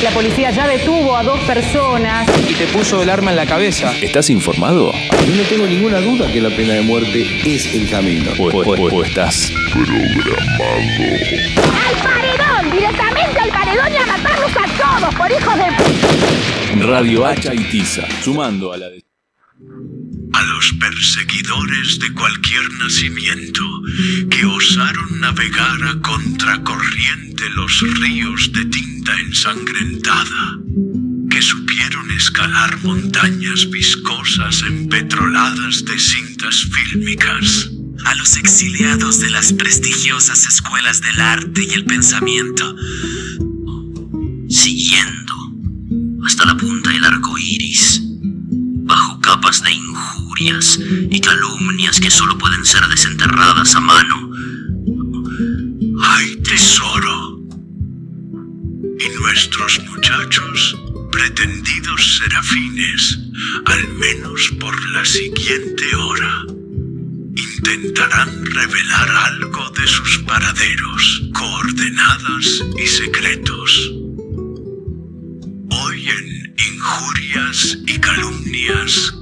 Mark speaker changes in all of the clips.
Speaker 1: La policía ya detuvo a 2 personas.
Speaker 2: Y te puso el arma en la cabeza.
Speaker 3: ¿Estás informado?
Speaker 4: Yo no tengo ninguna duda que la pena de muerte es el camino.
Speaker 3: O estás programado.
Speaker 5: ¡Al paredón! ¡Directamente al paredón y a matarlos a todos, por hijos de...
Speaker 3: Radio Hacha y Tiza, sumando a la de...
Speaker 6: A los perseguidores de cualquier nacimiento que osaron navegar a contracorriente los ríos de tinta ensangrentada, que supieron escalar montañas viscosas empetroladas de cintas fílmicas.
Speaker 7: A los exiliados de las prestigiosas escuelas del arte y el pensamiento, siguiendo hasta la punta del arco iris, bajo capas de injurias y calumnias que solo pueden ser desenterradas a mano.
Speaker 6: ¡Hay tesoro! Y nuestros muchachos, pretendidos serafines, al menos por la siguiente hora, intentarán revelar algo de sus paraderos, coordenadas y secretos. Hoy en Injurias y Calumnias,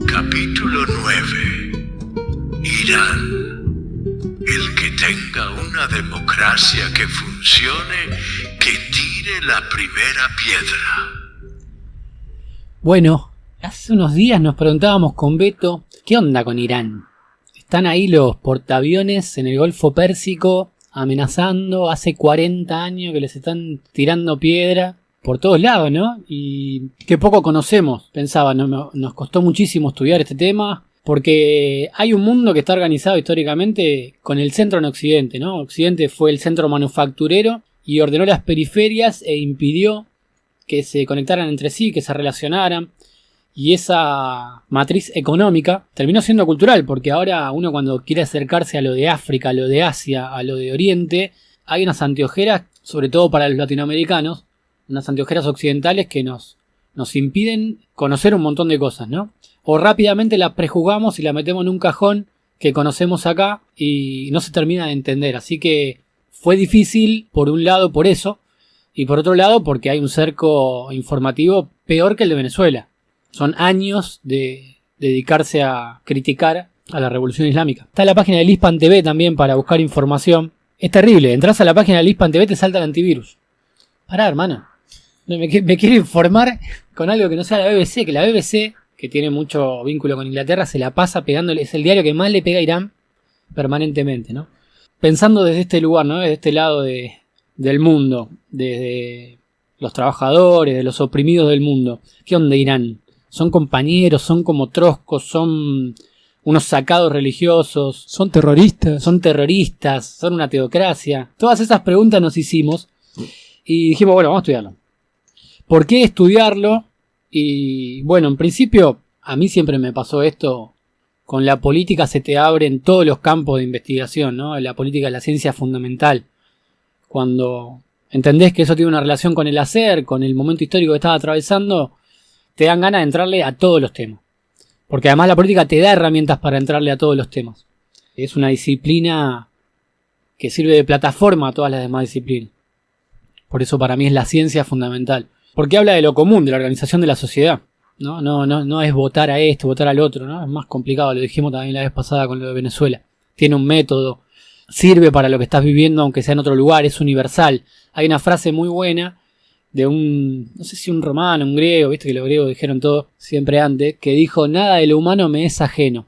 Speaker 6: capítulo 9. Irán. El que tenga una democracia que funcione, que tire la primera piedra.
Speaker 8: Bueno, hace unos días nos preguntábamos con Beto, ¿qué onda con Irán? Están ahí los portaaviones en el Golfo Pérsico amenazando, hace 40 años que les están tirando piedra por todos lados, ¿no? Y que poco conocemos, pensaba, ¿no? Nos costó muchísimo estudiar este tema, porque hay un mundo que está organizado históricamente con el centro en Occidente, ¿no? Occidente fue el centro manufacturero y ordenó las periferias e impidió que se conectaran entre sí, que se relacionaran. Y esa matriz económica terminó siendo cultural, porque ahora uno cuando quiere acercarse a lo de África, a lo de Asia, a lo de Oriente, hay unas anteojeras, sobre todo para los latinoamericanos, unas anteojeras occidentales que nos impiden conocer un montón de cosas, ¿no? O rápidamente las prejuzgamos y las metemos en un cajón que conocemos acá y no se termina de entender. Así que fue difícil, por un lado, por eso, y por otro lado, porque hay un cerco informativo peor que el de Venezuela. Son años de dedicarse a criticar a la Revolución Islámica. Está la página del Hispan TV también para buscar información. Es terrible, entras a la página del Hispan TV, te salta el antivirus. Pará, hermano. Me quiero informar con algo que no sea la BBC, que la BBC, que tiene mucho vínculo con Inglaterra, se la pasa pegándole, es el diario que más le pega a Irán permanentemente, ¿no? Pensando desde este lugar, ¿no? Desde este lado del mundo, desde los trabajadores, de los oprimidos del mundo. ¿Qué onda Irán? Son compañeros, son como troscos, son unos sacados religiosos.
Speaker 9: Son terroristas.
Speaker 8: Son una teocracia. Todas esas preguntas nos hicimos y dijimos, bueno, vamos a estudiarlo. ¿Por qué estudiarlo? Y bueno, en principio, a mí siempre me pasó esto, con la política se te abren todos los campos de investigación, ¿no? La política es la ciencia fundamental. Cuando entendés que eso tiene una relación con el hacer, con el momento histórico que estás atravesando, te dan ganas de entrarle a todos los temas. Porque además la política te da herramientas para entrarle a todos los temas. Es una disciplina que sirve de plataforma a todas las demás disciplinas. Por eso para mí es la ciencia fundamental. Porque habla de lo común, de la organización de la sociedad. No es votar a este, votar al otro, ¿no? Es más complicado, lo dijimos también la vez pasada con lo de Venezuela. Tiene un método, sirve para lo que estás viviendo aunque sea en otro lugar, es universal. Hay una frase muy buena de no sé si un romano, un griego, viste que los griegos dijeron todo siempre antes, que dijo, nada de lo humano me es ajeno.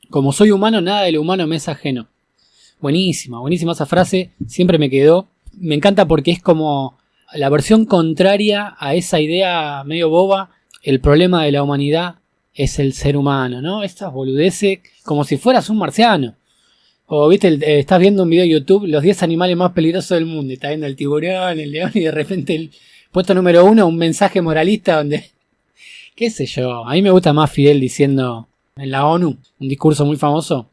Speaker 8: Como soy humano, nada de lo humano me es ajeno. Buenísima esa frase, siempre me quedó. Me encanta porque es como la versión contraria a esa idea medio boba, el problema de la humanidad es el ser humano, ¿no? Estas boludeces, como si fueras un marciano. O viste, estás viendo un video de YouTube, los 10 animales más peligrosos del mundo, está viendo el tiburón, el león y de repente el puesto número 1, un mensaje moralista donde, qué sé yo, a mí me gusta más Fidel diciendo en la ONU, un discurso muy famoso,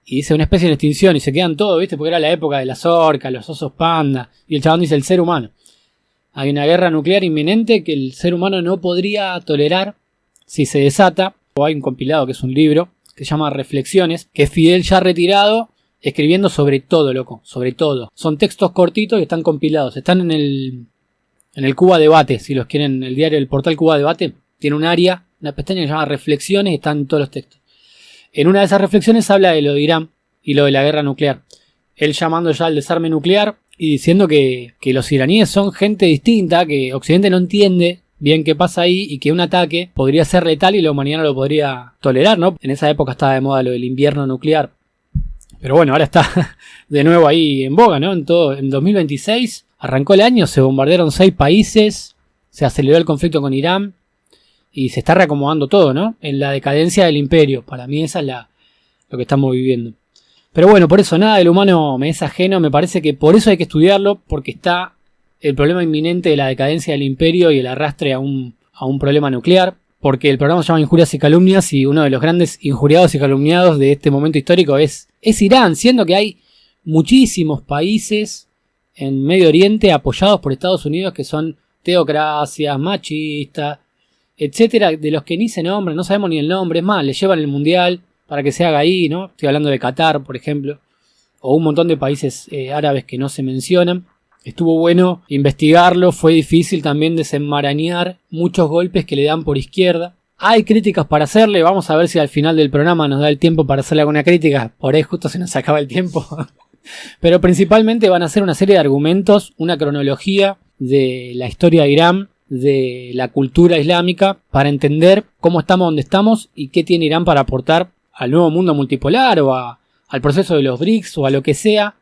Speaker 8: y dice una especie en extinción y se quedan todos, viste, porque era la época de las orcas, los osos panda, y el chabón dice el ser humano. Hay una guerra nuclear inminente que el ser humano no podría tolerar si se desata. O hay un compilado que es un libro que se llama Reflexiones, que es Fidel ya retirado escribiendo sobre todo, loco, sobre todo. Son textos cortitos que están compilados, están en En el Cuba Debate, si los quieren, el diario, el portal Cuba Debate, tiene un área, una pestaña que se llama Reflexiones y están todos los textos. En una de esas reflexiones habla de lo de Irán y lo de la guerra nuclear. Él llamando ya al desarme nuclear y diciendo que los iraníes son gente distinta, que Occidente no entiende bien qué pasa ahí y que un ataque podría ser letal y la humanidad no lo podría tolerar, ¿no? En esa época estaba de moda lo del invierno nuclear. Pero bueno, ahora está de nuevo ahí en boga, ¿no? En 2026 arrancó el año, se bombardearon 6 países, se aceleró el conflicto con Irán y se está reacomodando todo, ¿no? En la decadencia del imperio. Para mí esa es lo que estamos viviendo. Pero bueno, por eso nada del humano me es ajeno, me parece que por eso hay que estudiarlo, porque está el problema inminente de la decadencia del imperio y el arrastre a un problema nuclear, porque el programa se llama Injurias y Calumnias y uno de los grandes injuriados y calumniados de este momento histórico es Irán, siendo que hay muchísimos países en Medio Oriente apoyados por Estados Unidos que son teocracias, machistas, etcétera, de los que ni se nombran, no sabemos ni el nombre, es más, le llevan el mundial para que se haga ahí, ¿no? Estoy hablando de Qatar, por ejemplo, o un montón de países árabes que no se mencionan. Estuvo bueno investigarlo, fue difícil también desenmarañar muchos golpes que le dan por izquierda. Hay críticas para hacerle, vamos a ver si al final del programa nos da el tiempo para hacerle alguna crítica, por ahí justo se nos acaba el tiempo. Pero principalmente van a ser una serie de argumentos, una cronología de la historia de Irán, de la cultura islámica, para entender cómo estamos donde estamos y qué tiene Irán para aportar al nuevo mundo multipolar o al proceso de los BRICS o a lo que sea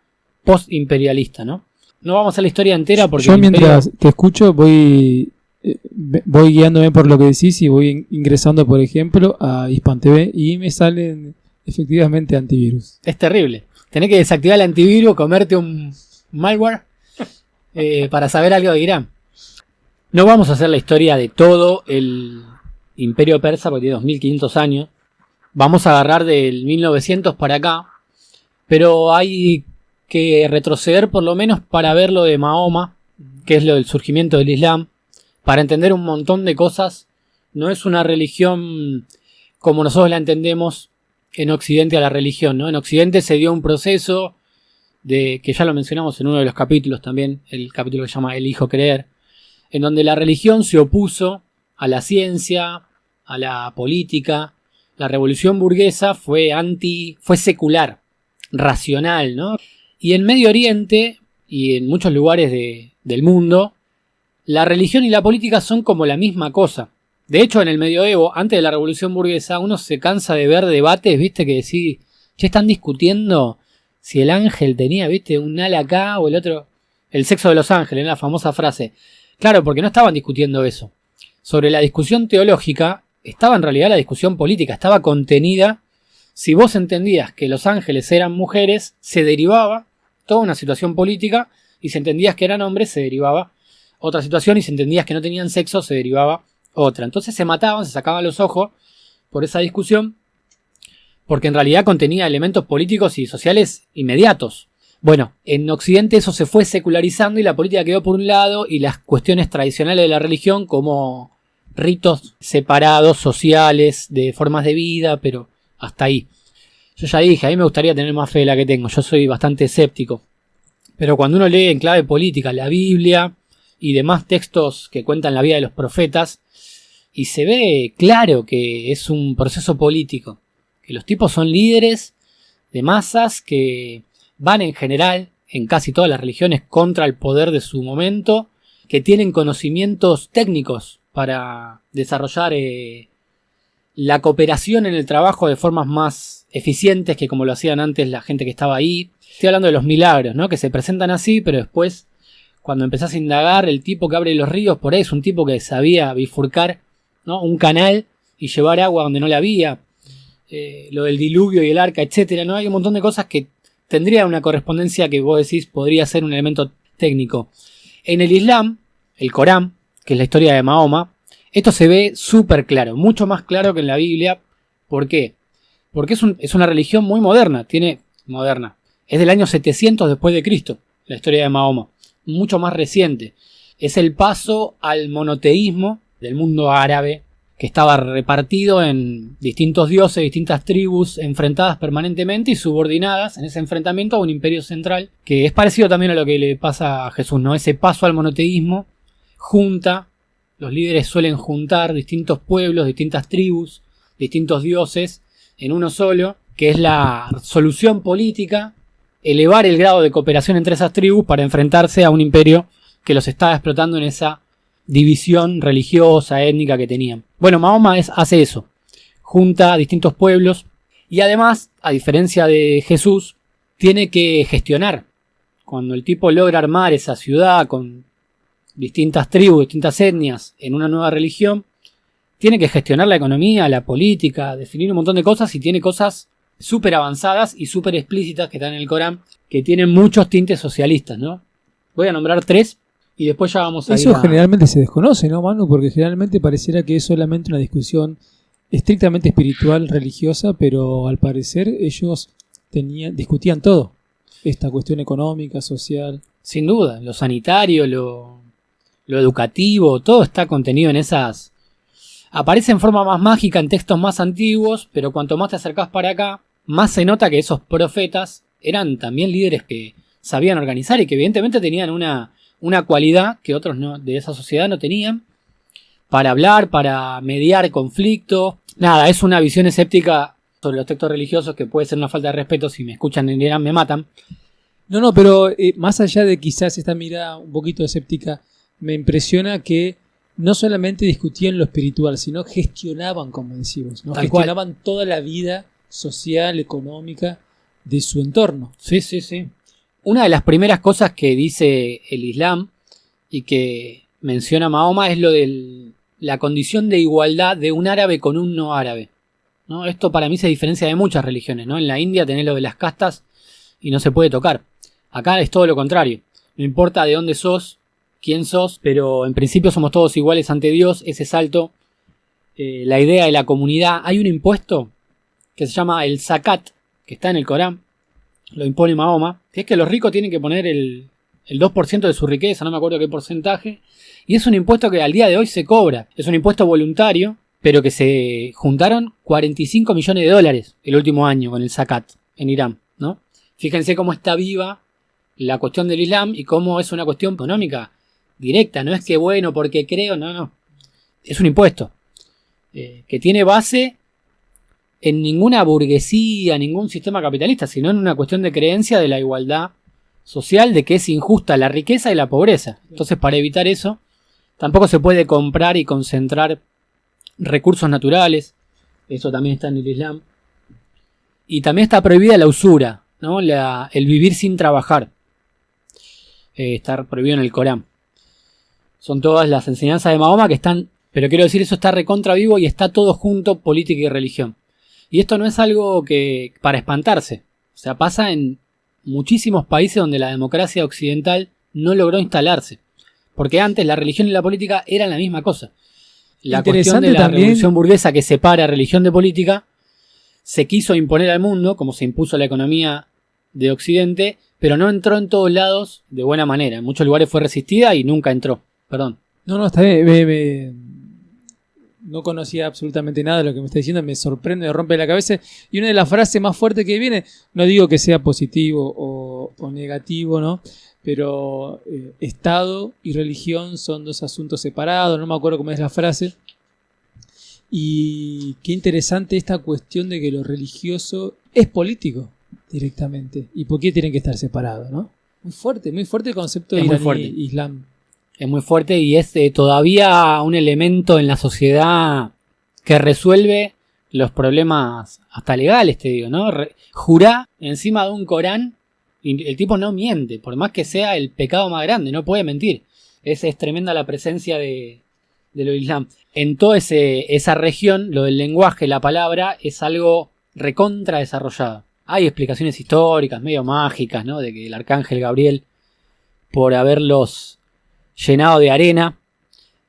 Speaker 8: post-imperialista, ¿no? No vamos a hacer la historia entera porque...
Speaker 9: Yo mientras te escucho voy guiándome por lo que decís y voy ingresando, por ejemplo, a Hispan TV y me salen efectivamente antivirus.
Speaker 8: Es terrible. Tenés que desactivar el antivirus, comerte un malware para saber algo de Irán. No vamos a hacer la historia de todo el imperio persa porque tiene 2500 años. Vamos a agarrar del 1900 para acá, pero hay que retroceder por lo menos para ver lo de Mahoma, que es lo del surgimiento del Islam, para entender un montón de cosas. No es una religión como nosotros la entendemos en Occidente a la religión, ¿no? En Occidente se dio un proceso que ya lo mencionamos en uno de los capítulos también, el capítulo que se llama Elijo Creer, en donde la religión se opuso a la ciencia, a la política. La revolución burguesa fue secular, racional, ¿no? Y en Medio Oriente y en muchos lugares del mundo, la religión y la política son como la misma cosa. De hecho, en el medioevo, antes de la revolución burguesa, uno se cansa de ver debates, viste, que decís, che, están discutiendo si el ángel tenía, viste, un ala acá o el otro, el sexo de los ángeles, la famosa frase. Claro, porque no estaban discutiendo eso. Sobre la discusión teológica, estaba en realidad la discusión política, estaba contenida. Si vos entendías que los ángeles eran mujeres, se derivaba toda una situación política, y si entendías que eran hombres, se derivaba otra situación, y si entendías que no tenían sexo, se derivaba otra. Entonces se mataban, se sacaban los ojos por esa discusión, porque en realidad contenía elementos políticos y sociales inmediatos. Bueno, en Occidente eso se fue secularizando y la política quedó por un lado y las cuestiones tradicionales de la religión como ritos separados, sociales, de formas de vida, pero hasta ahí. Yo ya dije, a mí me gustaría tener más fe de la que tengo, yo soy bastante escéptico. Pero cuando uno lee en clave política la Biblia y demás textos que cuentan la vida de los profetas, y se ve claro que es un proceso político, que los tipos son líderes de masas que van en general, en casi todas las religiones, contra el poder de su momento, que tienen conocimientos técnicos para desarrollar la cooperación en el trabajo de formas más eficientes que como lo hacían antes la gente que estaba ahí. Estoy hablando de los milagros, ¿no? Que se presentan así, pero después, cuando empezás a indagar, el tipo que abre los ríos por ahí es un tipo que sabía bifurcar, ¿no?, un canal y llevar agua donde no la había. Lo del diluvio y el arca, etcétera, ¿no? Hay un montón de cosas que tendría una correspondencia que vos decís podría ser un elemento técnico. En el Islam, el Corán, que es la historia de Mahoma, esto se ve súper claro, mucho más claro que en la Biblia. ¿Por qué? Porque es una religión muy moderna, es del año 700 después de Cristo, la historia de Mahoma, mucho más reciente. Es el paso al monoteísmo del mundo árabe, que estaba repartido en distintos dioses, distintas tribus, enfrentadas permanentemente y subordinadas en ese enfrentamiento a un imperio central, que es parecido también a lo que le pasa a Jesús, ¿no? Ese paso al monoteísmo los líderes suelen juntar distintos pueblos, distintas tribus, distintos dioses en uno solo, que es la solución política, elevar el grado de cooperación entre esas tribus para enfrentarse a un imperio que los estaba explotando en esa división religiosa, étnica que tenían. Bueno, Mahoma hace eso, junta a distintos pueblos y además, a diferencia de Jesús, tiene que gestionar. Cuando el tipo logra armar esa ciudad con distintas tribus, distintas etnias en una nueva religión, tiene que gestionar la economía, la política, definir un montón de cosas y tiene cosas súper avanzadas y súper explícitas que están en el Corán, que tienen muchos tintes socialistas, ¿no? Voy a nombrar 3 y después ya vamos a ir
Speaker 9: Eso
Speaker 8: a...
Speaker 9: generalmente se desconoce, ¿no, Manu? Porque generalmente pareciera que es solamente una discusión estrictamente espiritual, religiosa, pero al parecer ellos discutían todo. Esta cuestión económica, social.
Speaker 8: Sin duda, lo sanitario, lo educativo, todo está contenido en esas... Aparece en forma más mágica en textos más antiguos, pero cuanto más te acercás para acá, más se nota que esos profetas eran también líderes que sabían organizar y que evidentemente tenían una cualidad que otros de esa sociedad no tenían, para hablar, para mediar conflictos. Nada, es una visión escéptica sobre los textos religiosos que puede ser una falta de respeto. Si me escuchan en Irán me matan.
Speaker 9: No, pero más allá de quizás esta mirada un poquito escéptica, me impresiona que no solamente discutían lo espiritual, sino gestionaban, como decimos, ¿no? Gestionaban toda la vida social, económica de su entorno.
Speaker 8: Sí, sí, sí. Una de las primeras cosas que dice el Islam y que menciona Mahoma es lo de la condición de igualdad de un árabe con un no árabe, ¿no? Esto para mí se diferencia de muchas religiones, ¿no? En la India tenés lo de las castas y no se puede tocar. Acá es todo lo contrario. No importa de dónde sos, quién sos, pero en principio somos todos iguales ante Dios. Ese salto, la idea de la comunidad. Hay un impuesto que se llama el zakat, que está en el Corán, lo impone Mahoma, que es que los ricos tienen que poner el 2% de su riqueza, no me acuerdo qué porcentaje, y es un impuesto que al día de hoy se cobra. Es un impuesto voluntario, pero que se juntaron 45 millones de dólares el último año con el zakat en Irán, ¿no? Fíjense cómo está viva la cuestión del Islam y cómo es una cuestión económica directa, no es que bueno, porque creo, no. Es un impuesto que tiene base en ninguna burguesía, ningún sistema capitalista, sino en una cuestión de creencia de la igualdad social, de que es injusta la riqueza y la pobreza. Entonces, para evitar eso, tampoco se puede comprar y concentrar recursos naturales. Eso también está en el Islam. Y también está prohibida la usura, ¿no? El vivir sin trabajar. Está prohibido en el Corán. Son todas las enseñanzas de Mahoma que están, pero quiero decir, eso está recontra vivo y está todo junto, política y religión. Y esto no es algo que para espantarse. O sea, pasa en muchísimos países donde la democracia occidental no logró instalarse. Porque antes la religión y la política eran la misma cosa. La cuestión de la revolución burguesa que separa religión de política se quiso imponer al mundo, como se impuso la economía de Occidente, pero no entró en todos lados de buena manera. En muchos lugares fue resistida y nunca entró. Perdón.
Speaker 9: No, está bien. No conocía absolutamente nada de lo que me está diciendo. Me sorprende, me rompe la cabeza. Y una de las frases más fuertes que viene, no digo que sea positivo o negativo, ¿no? Pero Estado y religión son dos asuntos separados. No me acuerdo cómo es la frase. Y qué interesante esta cuestión de que lo religioso es político directamente. ¿Y por qué tienen que estar separados, no? Muy fuerte el concepto de Islam.
Speaker 8: Es muy fuerte y es todavía un elemento en la sociedad que resuelve los problemas hasta legales, te digo, ¿no? Jurá encima de un Corán y el tipo no miente, por más que sea el pecado más grande, no puede mentir. Es tremenda la presencia de lo Islam. En toda esa región, lo del lenguaje, la palabra, es algo recontra desarrollado. Hay explicaciones históricas, medio mágicas, ¿no? De que el arcángel Gabriel, por haberlos llenado de arena,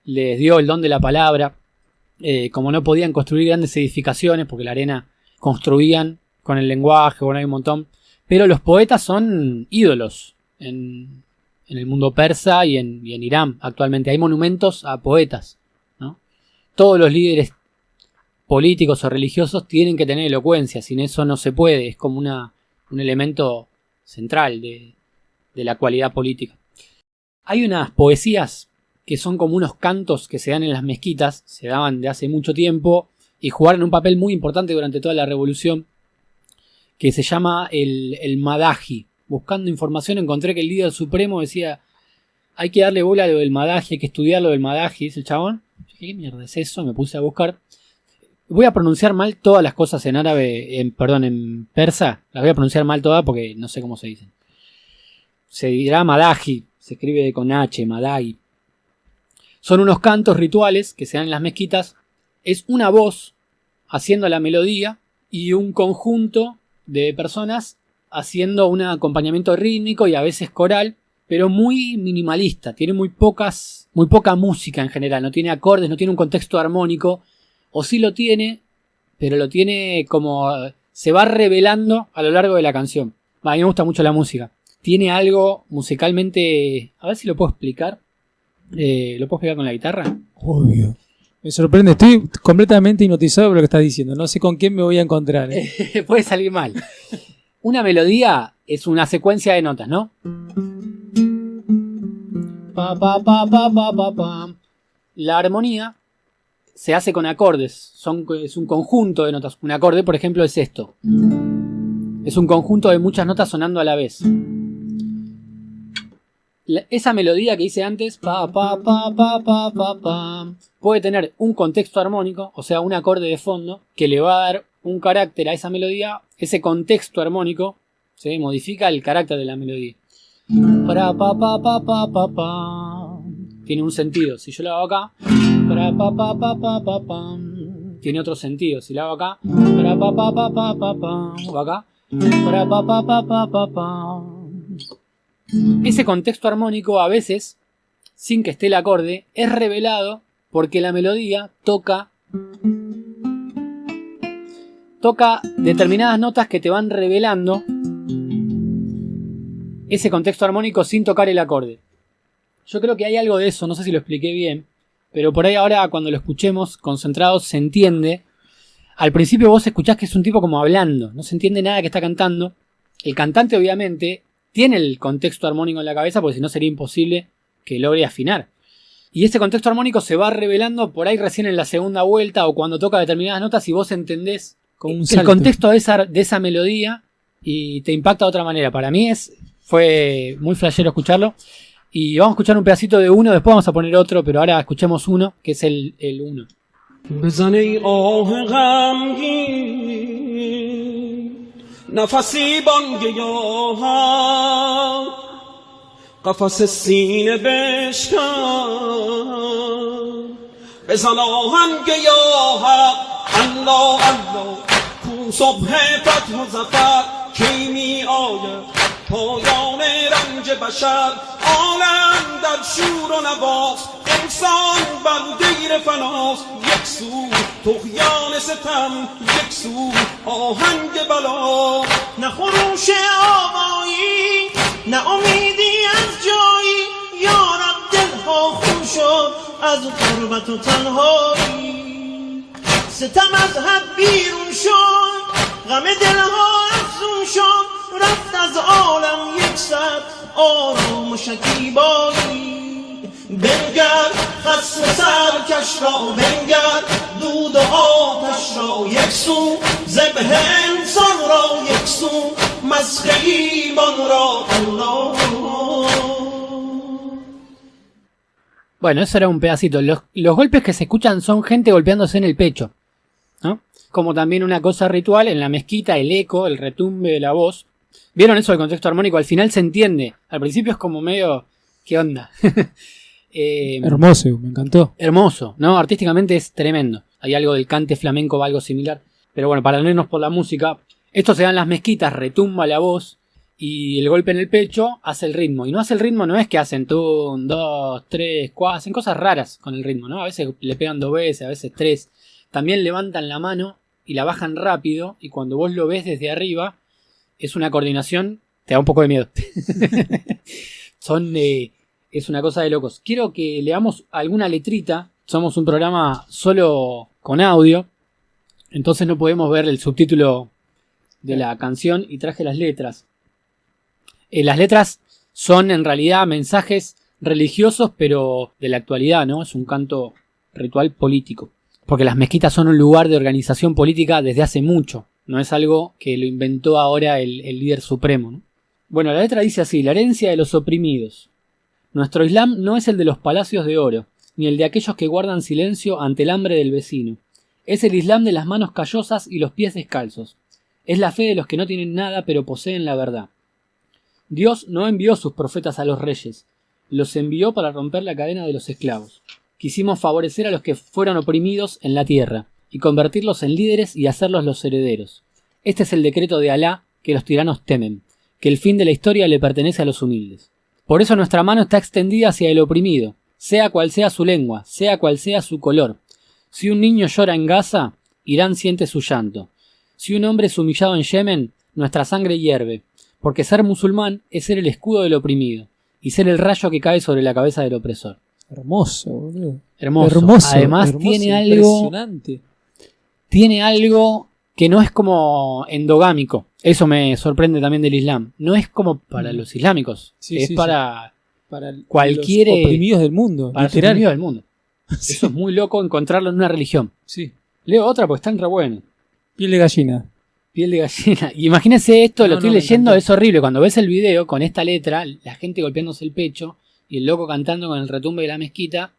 Speaker 8: les dio el don de la palabra. Como no podían construir grandes edificaciones, porque la arena construían con el lenguaje, bueno, hay un montón. Pero los poetas son ídolos en el mundo persa y en Irán actualmente. Hay monumentos a poetas, ¿no? Todos los líderes políticos o religiosos tienen que tener elocuencia, sin eso no se puede. Es como un elemento central de la cualidad política. Hay unas poesías que son como unos cantos que se dan en las mezquitas, se daban de hace mucho tiempo y jugaron un papel muy importante durante toda la revolución, que se llama el Madaji. Buscando información encontré que el líder supremo decía: hay que darle bola a lo del Madaji, hay que estudiar lo del Madaji, dice el chabón. ¿Qué mierda es eso? Me puse a buscar. Voy a pronunciar mal todas las cosas en árabe, en persa. Las voy a pronunciar mal todas porque no sé cómo se dicen. Se dirá Madaji, se escribe con H, Madaji. Son unos cantos rituales que se dan en las mezquitas. Es una voz haciendo la melodía y un conjunto de personas haciendo un acompañamiento rítmico y a veces coral, pero muy minimalista. Tiene muy poca música en general. No tiene acordes, no tiene un contexto armónico. O sí lo tiene, pero lo tiene como... se va revelando a lo largo de la canción. A mí me gusta mucho la música. Tiene algo musicalmente... A ver si lo puedo explicar. ¿Lo puedo explicar con la guitarra?
Speaker 9: Obvio. Me sorprende, estoy completamente hipnotizado por lo que estás diciendo. No sé con quién me voy a encontrar.
Speaker 8: Puede salir mal. Una melodía es una secuencia de notas, ¿no? Pa, pa, pa, pa, pa, pa, pa. La armonía se hace con acordes. Es un conjunto de notas. Un acorde, por ejemplo, es esto. Es un conjunto de muchas notas sonando a la vez. Esa melodía que hice antes, pa, pa, pa, pa, pa, pa, pa, puede tener un contexto armónico, o sea, un acorde de fondo, que le va a dar un carácter a esa melodía. Ese contexto armónico se modifica el carácter de la melodía. Para, pa, pa, pa, pa, pa, pa. Tiene un sentido. Si yo lo hago acá, para, pa, pa, pa, pa, pa, pa, tiene otro sentido. Si lo hago acá, para, pa, pa, pa, pa, pa, pa, o acá, para, pa, pa, pa, pa, pa, pa. Ese contexto armónico a veces, sin que esté el acorde, es revelado porque la melodía toca determinadas notas que te van revelando ese contexto armónico sin tocar el acorde. Yo creo que hay algo de eso, no sé si lo expliqué bien, pero por ahí ahora cuando lo escuchemos concentrados se entiende. Al principio vos escuchás que es un tipo como hablando, no se entiende nada que está cantando. El cantante obviamente tiene el contexto armónico en la cabeza, porque si no sería imposible que logre afinar. Y ese contexto armónico se va revelando por ahí recién en la segunda vuelta o cuando toca determinadas notas y vos entendés el contexto de esa melodía y te impacta de otra manera. Para mí fue muy flashero escucharlo. Y vamos a escuchar un pedacito de uno, después vamos a poner otro, pero ahora escuchemos uno, que es el uno.
Speaker 10: نفسی بانگیاها قفس سینه بشکن بزن آهنگیاها الله الله کو صبح فتح و ظفر کی می آید پایان رنج بشر عالم در شور و نواست انسان بر دیر فناست یک سو طغیان ستم یک سو آهنگ بلا نه خروش آوایی نه امیدی از جایی یارب دلها خون شد از غربت و تنهایی ستم از حد بیرون شد غم دلها افزون شد رفت از عالم یک سر آرام و شکیبایی بنگر خصم سرکش را بنگر دود و آتش را یک سو ذبح انسان را یک سو مسخ ایمان را الله.
Speaker 8: Bueno, eso era un pedacito. Los golpes que se escuchan son gente golpeándose en el pecho, ¿no? Como también una cosa ritual en la mezquita, el eco, el retumbe de la voz. ¿Vieron eso del contexto armónico? Al final se entiende. Al principio es como medio... ¿Qué onda?
Speaker 9: Hermoso, me encantó.
Speaker 8: Hermoso, ¿no? Artísticamente es tremendo. Hay algo del cante flamenco o algo similar. Pero bueno, para no irnos por la música, esto se da en las mezquitas, retumba la voz y el golpe en el pecho hace el ritmo. Y no hace el ritmo, no es que hacen 1, 2, 3, 4, hacen cosas raras con el ritmo, ¿no? A veces le pegan 2 veces, a veces 3. También levantan la mano y la bajan rápido y cuando vos lo ves desde arriba es una coordinación, te da un poco de miedo. Es una cosa de locos. Quiero que leamos alguna letrita. Somos un programa solo con audio, entonces no podemos ver el subtítulo de la canción y traje las letras. Las letras son en realidad mensajes religiosos, pero de la actualidad, ¿no? Es un canto ritual político. Porque las mezquitas son un lugar de organización política desde hace mucho. No es algo que lo inventó ahora el líder supremo, ¿no? Bueno, la letra dice así: la herencia de los oprimidos. Nuestro Islam no es el de los palacios de oro, ni el de aquellos que guardan silencio ante el hambre del vecino. Es el Islam de las manos callosas y los pies descalzos. Es la fe de los que no tienen nada pero poseen la verdad. Dios no envió sus profetas a los reyes, los envió para romper la cadena de los esclavos. Quisimos favorecer a los que fueron oprimidos en la tierra, y convertirlos en líderes y hacerlos los herederos. Este es el decreto de Alá que los tiranos temen, que el fin de la historia le pertenece a los humildes. Por eso nuestra mano está extendida hacia el oprimido, sea cual sea su lengua, sea cual sea su color. Si un niño llora en Gaza, Irán siente su llanto. Si un hombre es humillado en Yemen, nuestra sangre hierve, porque ser musulmán es ser el escudo del oprimido, y ser el rayo que cae sobre la cabeza del opresor.
Speaker 9: Hermoso, boludo.
Speaker 8: Hermoso. Además
Speaker 9: hermoso,
Speaker 8: tiene
Speaker 9: impresionante.
Speaker 8: Tiene algo que no es como endogámico. Eso me sorprende también del Islam. No es como para los islámicos. Es para cualquier
Speaker 9: los oprimidos del mundo.
Speaker 8: Para los oprimidos del mundo. Sí. Eso es muy loco encontrarlo en una religión.
Speaker 9: Sí.
Speaker 8: Leo otra porque están re buenos.
Speaker 9: Piel de gallina.
Speaker 8: Piel de gallina. Y imagínense esto, lo estoy leyendo, es horrible. Cuando ves el video con esta letra, la gente golpeándose el pecho y el loco cantando con el retumbe de la mezquita,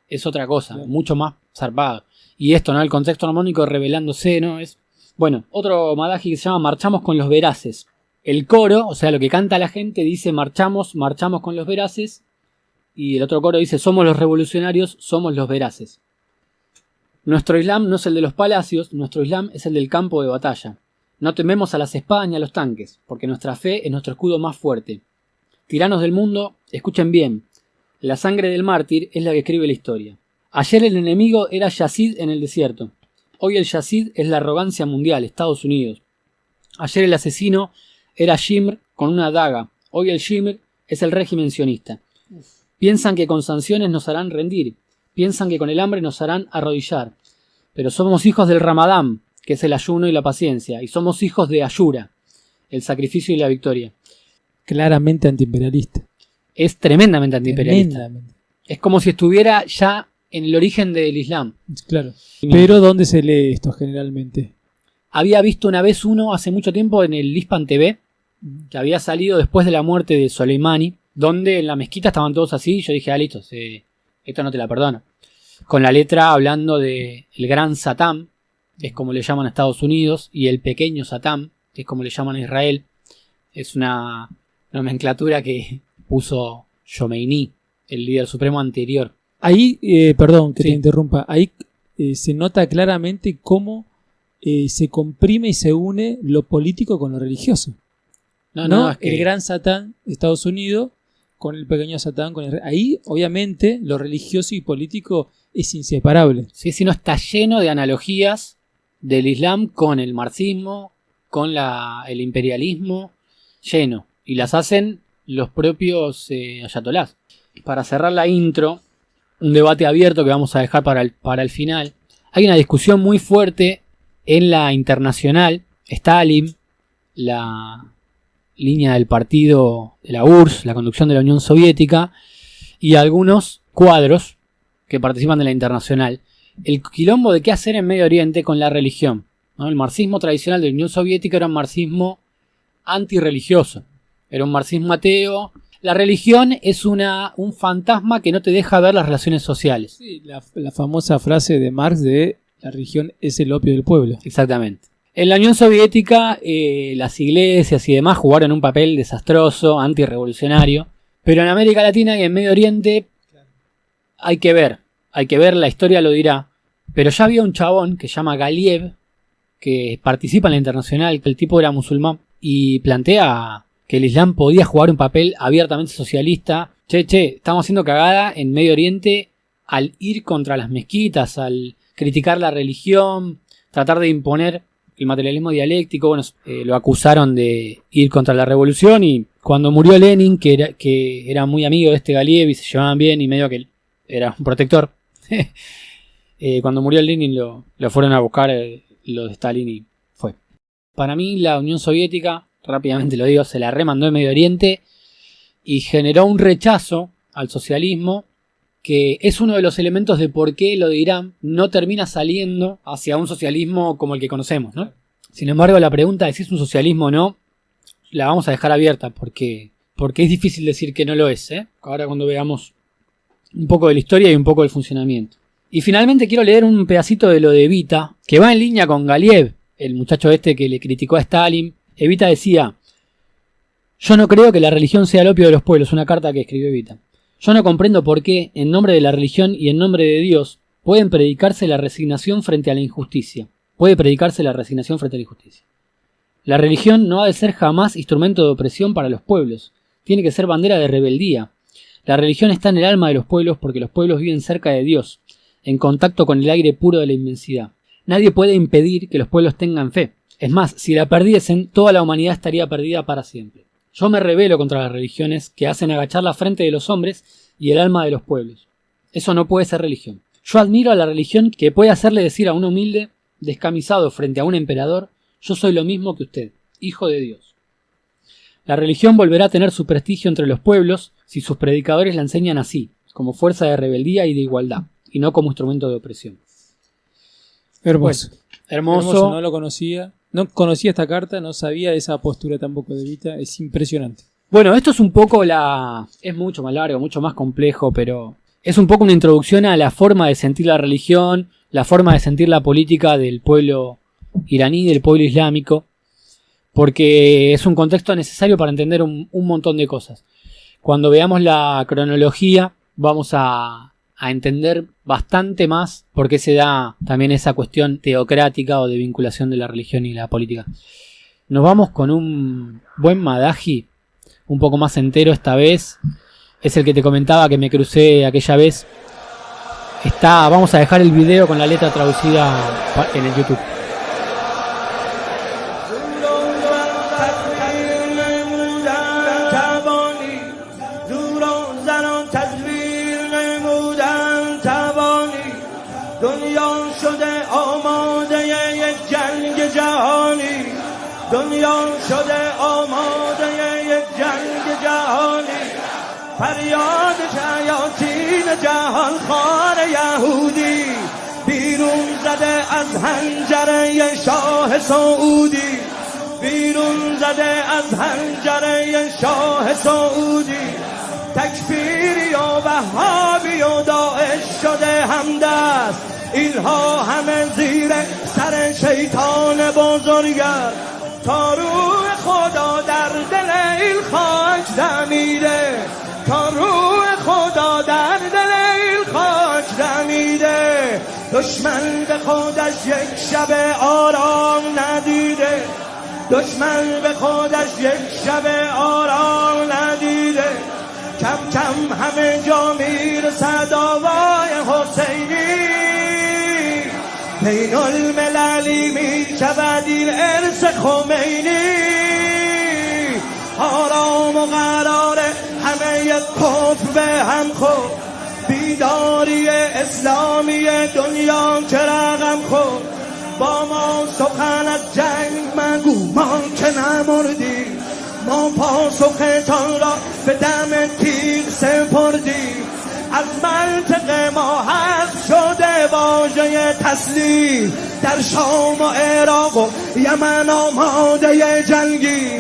Speaker 8: es otra cosa, mucho más zarpado. Y esto, ¿no? El contexto armónico revelándose, ¿no? Es... Bueno, otro madaji que se llama Marchamos con los veraces. El coro, o sea, lo que canta la gente, dice marchamos con los veraces. Y el otro coro dice somos los revolucionarios, somos los veraces. Nuestro Islam no es el de los palacios, nuestro Islam es el del campo de batalla. No tememos a las espadas ni a los tanques, porque nuestra fe es nuestro escudo más fuerte. Tiranos del mundo, escuchen bien. La sangre del mártir es la que escribe la historia. Ayer el enemigo era Yazid en el desierto. Hoy el Yazid es la arrogancia mundial, Estados Unidos. Ayer el asesino era Shimr con una daga. Hoy el Shimr es el régimen sionista. Piensan que con sanciones nos harán rendir. Piensan que con el hambre nos harán arrodillar. Pero somos hijos del Ramadán, que es el ayuno y la paciencia. Y somos hijos de Ayura, el sacrificio y la victoria.
Speaker 9: Claramente antiimperialista.
Speaker 8: Es tremendamente antiimperialista.
Speaker 9: Tremendamente.
Speaker 8: Es como si estuviera ya en el origen del Islam.
Speaker 9: Claro. Pero ¿dónde se lee esto generalmente?
Speaker 8: Había visto una vez uno hace mucho tiempo en el Hispan TV, que había salido después de la muerte de Soleimani, donde en la mezquita estaban todos así, y yo dije, listo, esto no te la perdono. Con la letra hablando de el gran Satán, que es como le llaman a Estados Unidos, y el pequeño Satán, que es como le llaman a Israel. Es una nomenclatura que puso Khomeini, el líder supremo anterior.
Speaker 9: Ahí, perdón que te interrumpa, ahí se nota claramente cómo se comprime y se une lo político con lo religioso. ¿No? Es que el gran Satán de Estados Unidos con el pequeño Satán. Ahí, obviamente, lo religioso y político es inseparable.
Speaker 8: Sí, sino está lleno de analogías del Islam con el marxismo, con el imperialismo, lleno. Y las hacen los propios ayatolás. Para cerrar la intro, un debate abierto que vamos a dejar para el final. Hay una discusión muy fuerte en la internacional. Stalin, la línea del partido de la URSS, la conducción de la Unión Soviética, y algunos cuadros que participan de la internacional. El quilombo de qué hacer en Medio Oriente con la religión, ¿no? El marxismo tradicional de la Unión Soviética era un marxismo antirreligioso. Era un marxismo ateo. La religión es un fantasma que no te deja ver las relaciones sociales.
Speaker 9: Sí, la famosa frase de Marx de la religión es el opio del pueblo.
Speaker 8: Exactamente. En la Unión Soviética las iglesias y demás jugaron un papel desastroso, antirrevolucionario. Pero en América Latina y en Medio Oriente hay que ver, la historia lo dirá. Pero ya había un chabón que se llama Galiev, que participa en la internacional, que el tipo era musulmán, y plantea que el Islam podía jugar un papel abiertamente socialista. Estamos haciendo cagada en Medio Oriente al ir contra las mezquitas, al criticar la religión, tratar de imponer el materialismo dialéctico. Bueno, lo acusaron de ir contra la revolución, y cuando murió Lenin, que era muy amigo de este Galiev y se llevaban bien y medio que era un protector, cuando murió Lenin lo fueron a buscar los de Stalin y fue. Para mí la Unión Soviética, rápidamente lo digo, se la remandó en Medio Oriente y generó un rechazo al socialismo, que es uno de los elementos de por qué lo de Irán no termina saliendo hacia un socialismo como el que conocemos, ¿no? Sin embargo, la pregunta de si es un socialismo o no, la vamos a dejar abierta porque es difícil decir que no lo es, ¿eh? Ahora cuando veamos un poco de la historia y un poco del funcionamiento. Y finalmente quiero leer un pedacito de lo de Evita, que va en línea con Galiev, el muchacho este que le criticó a Stalin. Evita decía: yo no creo que la religión sea el opio de los pueblos, una carta que escribió Evita. Yo no comprendo por qué, en nombre de la religión y en nombre de Dios, pueden predicarse la resignación frente a la injusticia. Puede predicarse la resignación frente a la injusticia. La religión no ha de ser jamás instrumento de opresión para los pueblos. Tiene que ser bandera de rebeldía. La religión está en el alma de los pueblos porque los pueblos viven cerca de Dios, en contacto con el aire puro de la inmensidad. Nadie puede impedir que los pueblos tengan fe. Es más, si la perdiesen, toda la humanidad estaría perdida para siempre. Yo me rebelo contra las religiones que hacen agachar la frente de los hombres y el alma de los pueblos. Eso no puede ser religión. Yo admiro a la religión que puede hacerle decir a un humilde, descamisado frente a un emperador: yo soy lo mismo que usted, hijo de Dios. La religión volverá a tener su prestigio entre los pueblos si sus predicadores la enseñan así, como fuerza de rebeldía y de igualdad, y no como instrumento de opresión.
Speaker 9: Hermoso.
Speaker 8: Bueno, hermoso.
Speaker 9: No lo conocía. No conocía esta carta, no sabía esa postura tampoco de Evita. Es impresionante.
Speaker 8: Bueno, esto es un poco es mucho más largo, mucho más complejo, pero es un poco una introducción a la forma de sentir la religión, la forma de sentir la política del pueblo iraní, del pueblo islámico, porque es un contexto necesario para entender un montón de cosas. Cuando veamos la cronología vamos a entender bastante más por qué se da también esa cuestión teocrática o de vinculación de la religión y la política. Nos vamos con un buen Madaji, un poco más entero esta vez. Es el que te comentaba que me crucé aquella vez. Vamos a dejar el video con la letra traducida en el YouTube.
Speaker 10: دنیا شده آماده یک جنگ جهانی فریاد شیاطین جهان خوار یهودی بیرون زده از حنجره شاه سعودی بیرون زده از حنجره شاه سعودی تکفیری و وهابی و داعش شده همدست اینها همه زیر سر شیطان بزرگر تا روح خدا در دل این خاک دمیده تا روح خدا در دل این خاک دمیده دشمن به خودش یک شب آرام ندیده دشمن به خودش یک شب آرام ندیده کم کم همه جا میرسد آوای حسینی بین المللی می شود این ارث خمینی آرام و قرار همه یک کفر به هم خود بیداری اسلامی دنیا که رقم خود با ما سخن از جنگ مگو ما که نمردی ما پاسختان را به دم تیغ سپردیم از منطقه ما حذف شده واژه تسلیم در شام و عراق و یمن آماده جنگی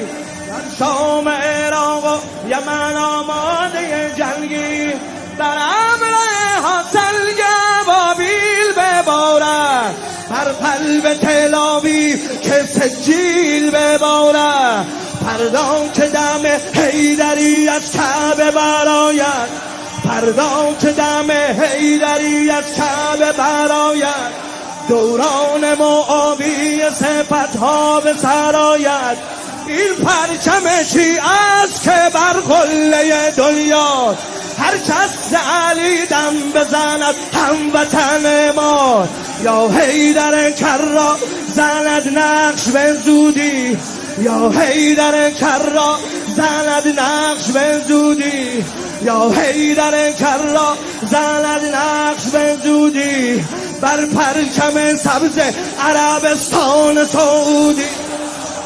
Speaker 10: در شام و عراق و یمن آماده جنگی در امر حاصل بابیل ببارد بر قلب تل آویو که سجیل ببارد فردا که دم حیدری از کعبه برآید فردا که دم حیدری از کعبه برآید دوران معاوی صفتها به سر آید این پرچم شیعه است که بر قله دنیا هر کس علی دم بزند هموطن ما یا حیدر کرا زند نقش به زودی یا حیدر کرا زند نقش به زودی یا حیدر کرا زند نقش به زودی بر پرچم سبز عربستان سعودی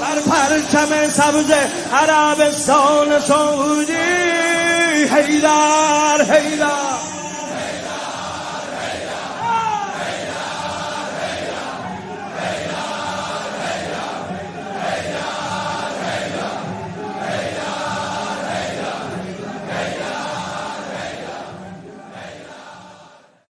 Speaker 10: بر پرچم سبز عربستان سعودی حیدر حیدر